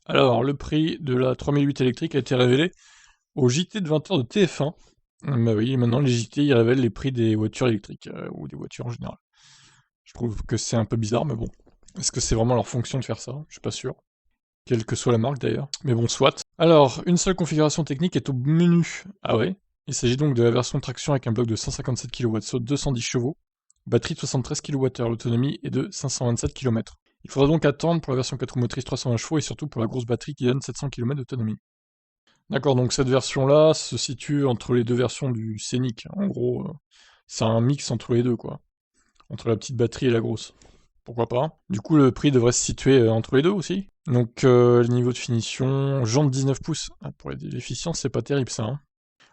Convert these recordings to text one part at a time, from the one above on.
Alors, le prix de la 3008 électrique a été révélé au JT de 20h de TF1. Bah oui, maintenant les JT, ils révèlent les prix des voitures électriques, ou des voitures en général. Je trouve que c'est un peu bizarre, mais bon. Est-ce que c'est vraiment leur fonction de faire ça? Je suis pas sûr. Quelle que soit la marque d'ailleurs. Mais bon, soit. Alors, une seule configuration technique est au menu. Ah ouais? Il s'agit donc de la version traction avec un bloc de 157 kW, soit 210 chevaux, batterie de 73 kWh, l'autonomie est de 527 km. Il faudra donc attendre pour la version 4 roues motrices 320 chevaux et surtout pour la grosse batterie qui donne 700 km d'autonomie. D'accord, donc cette version-là se situe entre les deux versions du Scénic. En gros, c'est un mix entre les deux, quoi. Entre la petite batterie et la grosse. Pourquoi pas. Du coup, le prix devrait se situer entre les deux aussi. Donc, le niveau de finition, jantes 19 pouces. Ah, pour l'efficience, c'est pas terrible ça, hein.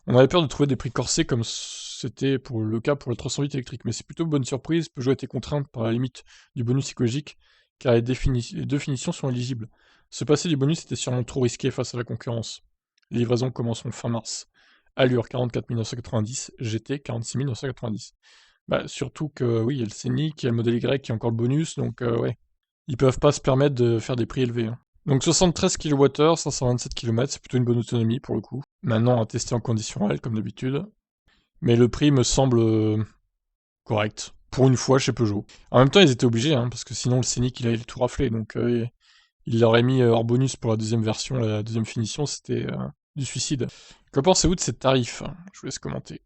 On avait peur de trouver des prix corsés comme c'était pour le cas pour le 308 électrique, mais c'est plutôt bonne surprise. Peugeot a été contrainte par la limite du bonus psychologique, car les deux finitions sont éligibles. Se passer du bonus était sûrement trop risqué face à la concurrence. Les livraisons commenceront fin mars. Allure 44 990, GT 46 990. Bah, surtout que oui, il y a le Scénic, il y a le modèle Y qui a encore le bonus, donc ouais. Ils peuvent pas se permettre de faire des prix élevés, hein. Donc 73 kWh, 527 km, c'est plutôt une bonne autonomie pour le coup. Maintenant à tester en conditions réelles comme d'habitude. Mais le prix me semble correct. Pour une fois chez Peugeot. En même temps ils étaient obligés, hein, parce que sinon le Scénic il allait tout rafler, donc il l'aurait mis hors bonus pour la deuxième version, la deuxième finition, c'était du suicide. Que pensez-vous de ces tarifs? Je vous laisse commenter.